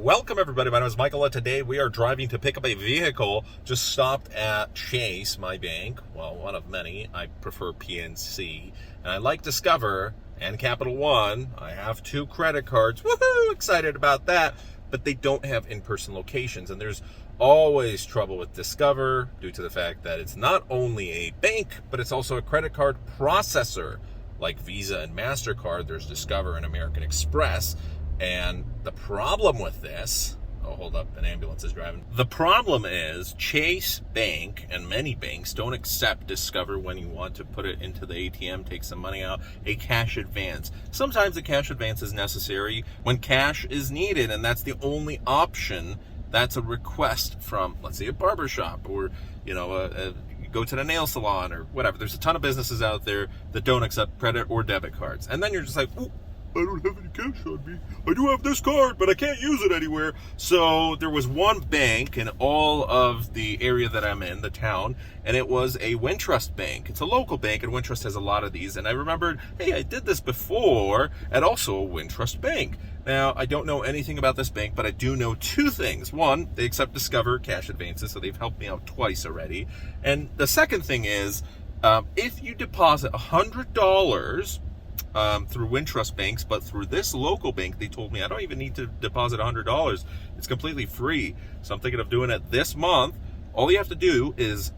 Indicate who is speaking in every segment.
Speaker 1: Welcome everybody, my name is Michael and today we are driving to pick up a vehicle. Just stopped at Chase, my bank, well, one of many. I prefer PNC, and I like Discover and Capital One. I have 2 credit cards, woohoo, excited about that, but they don't have in-person locations, and there's always trouble with Discover due to the fact that it's not only a bank, but it's also a credit card processor. Like Visa and MasterCard, there's Discover and American Express. And the problem with this, oh, hold up, an ambulance is driving. The problem is Chase Bank and many banks don't accept Discover when you want to put it into the ATM, take some money out, a cash advance. Sometimes a cash advance is necessary when cash is needed, and that's the only option. That's a request from, let's say, a barbershop or, you go to the nail salon or whatever. There's a ton of businesses out there that don't accept credit or debit cards. And then you're just like, ooh, I don't have any cash on me. I do have this card, but I can't use it anywhere. So there was one bank in all of the area that I'm in, the town, and it was a Wintrust Bank. It's a local bank, and Wintrust has a lot of these. And I remembered, hey, I did this before at also a Wintrust Bank. Now, I don't know anything about this bank, but I do know 2 things. One, they accept Discover cash advances, so they've helped me out twice already. And the second thing is, if you deposit $100 through Wintrust banks, but through this local bank, they told me I don't even need to deposit $100. It's completely free. So I'm thinking of doing it this month. All you have to do is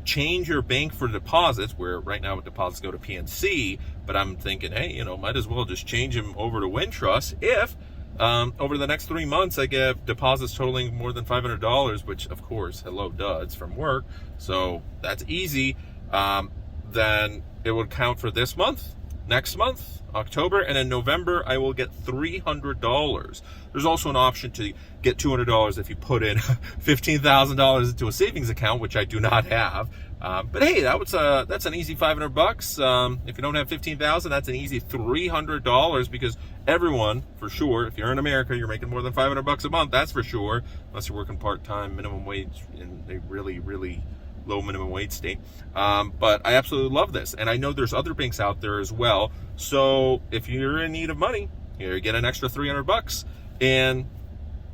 Speaker 1: change your bank for deposits, where right now deposits go to PNC, but I'm thinking, hey, might as well just change them over to Wintrust if over the next 3 months I get deposits totaling more than $500, which of course, hello, duh, it's from work. So that's easy. Then it would count for this month, next month, October, and in November, I will get $300. There's also an option to get $200 if you put in $15,000 into a savings account, which I do not have. But hey, that's an easy $500. If you don't have $15,000, that's an easy $300, because everyone, for sure, if you're in America, you're making more than $500 a month. That's for sure, unless you're working part-time, minimum wage in a really, really low minimum wage state. But I absolutely love this. And I know there's other banks out there as well. So if you're in need of money, you get an extra $300. And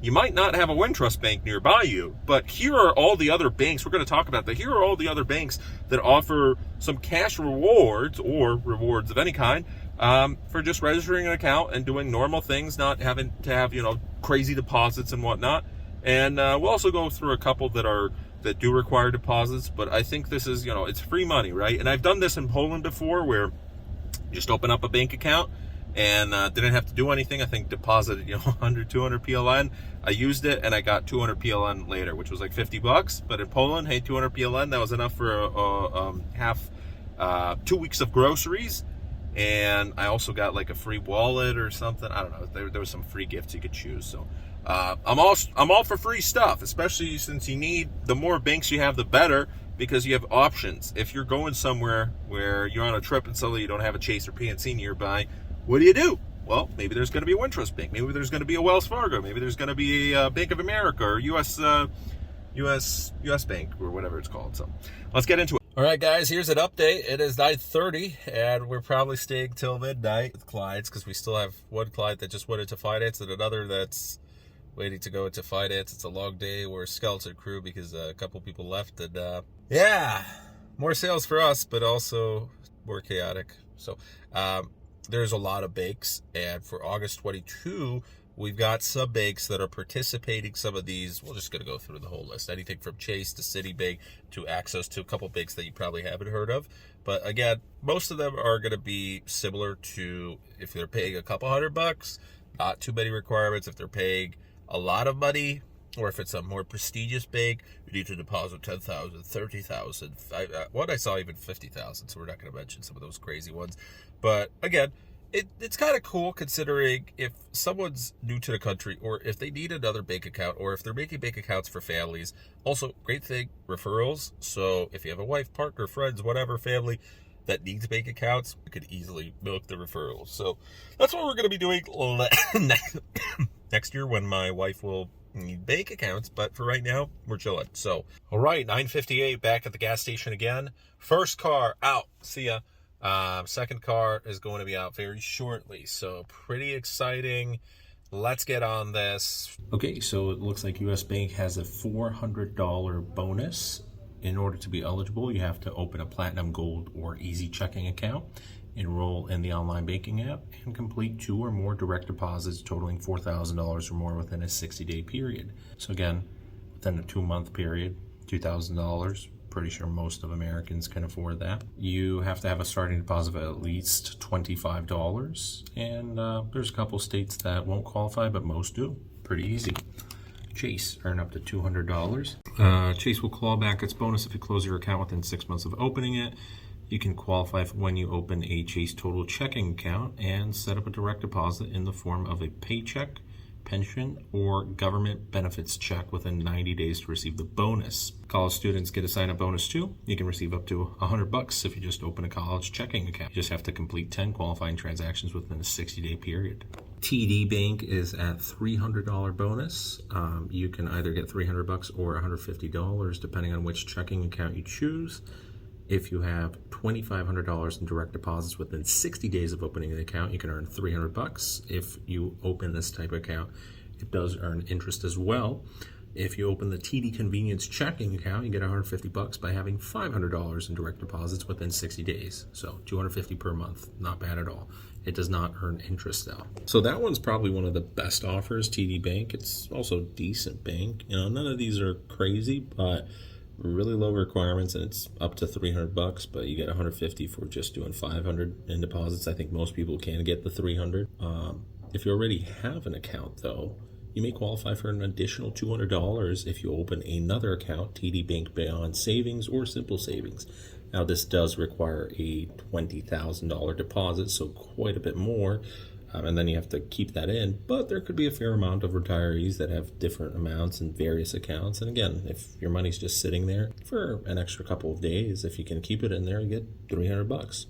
Speaker 1: you might not have a Wintrust bank nearby you, but here are all the other banks. We're going to talk about that. Here are all the other banks that offer some cash rewards or rewards of any kind for just registering an account and doing normal things, not having to have, crazy deposits and whatnot. And we'll also go through a couple that do require deposits, but I think this is, it's free money, right? And I've done this in Poland before, where you just open up a bank account and didn't have to do anything. I think deposited, 100, 200 PLN. I used it and I got 200 PLN later, which was like $50. But in Poland, hey, 200 PLN, that was enough for half 2 weeks of groceries. And I also got like a free wallet or something. I don't know. There was some free gifts you could choose. So I'm all for free stuff, especially since the more banks you have, the better, because you have options. If you're going somewhere where you're on a trip and suddenly you don't have a Chase or PNC nearby, what do? Well, maybe there's going to be a Wintrust Bank. Maybe there's going to be a Wells Fargo. Maybe there's going to be a Bank of America or US Bank or whatever it's called. So let's get into it. All right, guys, here's an update. It is 9:30, and we're probably staying till midnight with Clyde's, because we still have one Clyde that just went into finance and another that's waiting to go into finance. It's a long day. We're a skeleton crew because a couple people left, and yeah, more sales for us, but also more chaotic. So there's a lot of banks, and for August 22, we've got some banks that are participating. Some of these, we're just going to go through the whole list. Anything from Chase to Citibank to access to a couple banks that you probably haven't heard of. But again, most of them are going to be similar to if they're paying a couple $100, not too many requirements. If they're paying a lot of money, or if it's a more prestigious bank, you need to deposit $10,000, $30,000. One I saw even $50,000, so we're not going to mention some of those crazy ones. But again, it's kind of cool, considering if someone's new to the country, or if they need another bank account, or if they're making bank accounts for families. Also, great thing, referrals. So if you have a wife, partner, friends, whatever, family that needs bank accounts, you could easily milk the referrals. So that's what we're going to be doing next year, when my wife will need bank accounts. But for right now, we're chilling. So, all right, 9:58, back at the gas station again. First car out. See ya. Second car is going to be out very shortly. So pretty exciting. Let's get on this. Okay, so it looks like US Bank has a $400 bonus. In order to be eligible, you have to open a Platinum, Gold, or Easy checking account, enroll in the online banking app, and complete 2 or more direct deposits totaling $4,000 or more within a 60-day period. So again, within a 2-month period, $2,000. Pretty sure most of Americans can afford that. You have to have a starting deposit of at least $25, and there's a couple states that won't qualify, but most do. Pretty easy. Chase, earn up to $200. Chase will claw back its bonus if you close your account within 6 months of opening it. You can qualify for when you open a Chase Total checking account and set up a direct deposit in the form of a paycheck, pension, or government benefits check within 90 days to receive the bonus. College students get a sign-up bonus too. You can receive up to $100 if you just open a college checking account. You just have to complete 10 qualifying transactions within a 60-day period. TD Bank is at $300 bonus. You can either get $300 or $150 depending on which checking account you choose. If you have $2,500 in direct deposits within 60 days of opening an account, you can earn $300. If you open this type of account, it does earn interest as well. If you open the TD Convenience checking account, you get $150 by having $500 in direct deposits within 60 days. So $250 per month, not bad at all. It does not earn interest though. So that one's probably one of the best offers, TD Bank. It's also a decent bank. You know, none of these are crazy, but really low requirements, and it's up to $300, but you get $150 for just doing $500 in deposits. I think most people can get the $300. If you already have an account though, you may qualify for an additional $200 if you open another account, TD Bank Beyond Savings or Simple Savings. Now this does require a $20,000 deposit, so quite a bit more. And then you have to keep that in, but there could be a fair amount of retirees that have different amounts in various accounts. And again, if your money's just sitting there for an extra couple of days, if you can keep it in there, you get $200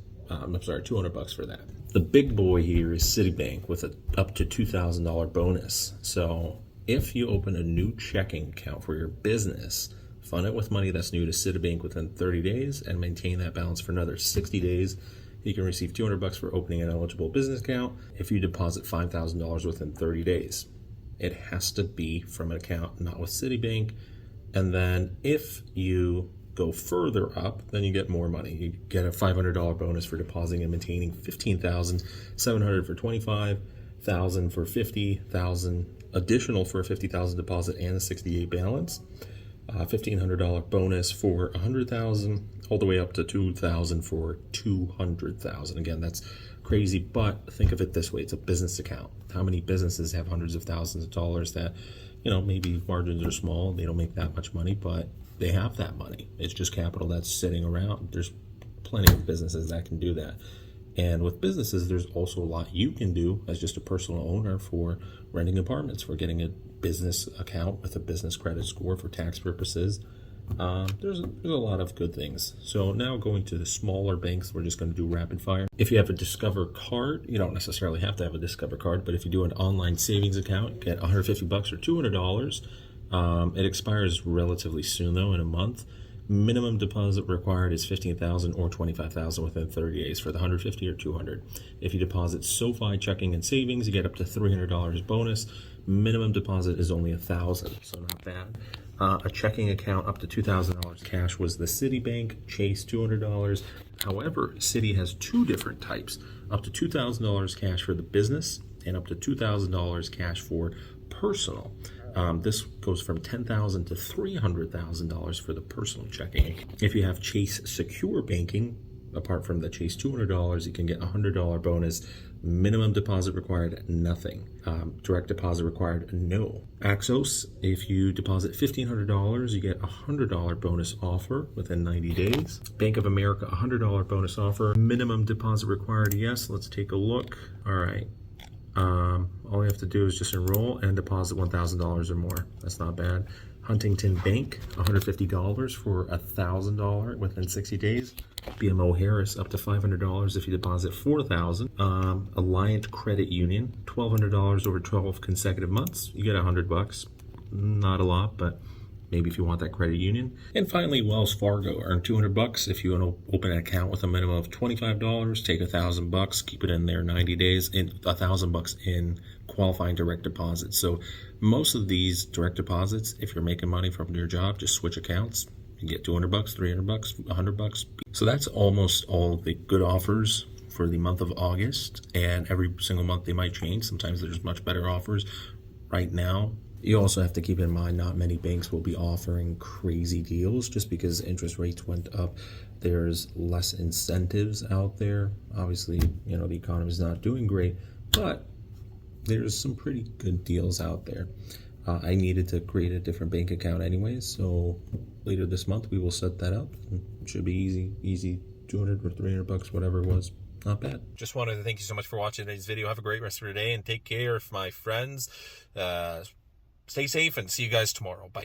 Speaker 1: for that. The big boy here is Citibank with a up to $2,000 bonus. So if you open a new checking account for your business, fund it with money that's new to Citibank within 30 days and maintain that balance for another 60 days, you can receive $200 for opening an eligible business account if you deposit $5,000 within 30 days. It has to be from an account not with Citibank. And then if you go further up, then you get more money. You get a $500 bonus for depositing and maintaining $15,700 for $25,000 for $50,000 additional for a $50,000 deposit and a 60-day balance. $1,500 bonus for $100,000, all the way up to $2,000 for $200,000. Again, that's crazy, but think of it this way: it's a business account. How many businesses have hundreds of thousands of dollars that, you know, maybe margins are small, they don't make that much money, but they have that money. It's just capital that's sitting around. There's plenty of businesses that can do that. And with businesses, there's also a lot you can do as just a personal owner for renting apartments, for getting a business account with a business credit score for tax purposes. There's a lot of good things. So now going to the smaller banks, we're just going to do rapid fire. If you have a Discover card, you don't necessarily have to have a Discover card, but if you do an online savings account, you get $150 or $200. It expires relatively soon though, in a month. Minimum deposit required is $15,000 or $25,000 within 30 days for the $150 or $200. If you deposit SoFi checking and savings, you get up to $300 bonus. Minimum deposit is only $1,000, so not bad. A checking account up to $2,000 cash was the Citibank, Chase $200. However, Citi has two different types: up to $2,000 cash for the business and up to $2,000 cash for personal. This goes from $10,000 to $300,000 for the personal checking. If you have Chase Secure Banking, apart from the Chase $200, you can get a $100 bonus. Minimum deposit required, nothing. Direct deposit required, no. Axos, if you deposit $1,500, you get a $100 bonus offer within 90 days. Bank of America, a $100 bonus offer. Minimum deposit required, yes. Let's take a look. All right. All you have to do is just enroll and deposit $1,000 or more. That's not bad. Huntington Bank, $150 for $1,000 within 60 days. BMO Harris, up to $500 if you deposit $4,000. Alliant Credit Union, $1,200 over 12 consecutive months. You get $100. Not a lot, but maybe if you want that credit union. And finally, Wells Fargo. Earn $200 if you want to open an account with a minimum of $25. Take $1,000, keep it in there 90 days, and $1,000 in qualifying direct deposits. So most of these direct deposits, if you're making money from your job, just switch accounts. You get $200, $300, $100. So that's almost all the good offers for the month of August, and every single month they might change. Sometimes there's much better offers. Right now, you also have to keep in mind not many banks will be offering crazy deals just because interest rates went up. There's less incentives out there. Obviously, you know, the economy is not doing great, but there's some pretty good deals out there. I needed to create a different bank account anyways, so later this month we will set that up. It should be easy, 200 or $300, whatever it was. Not bad. Just wanted to thank you so much for watching today's video. Have a great rest of your day and take care of my friends. Stay safe and see you guys tomorrow. Bye.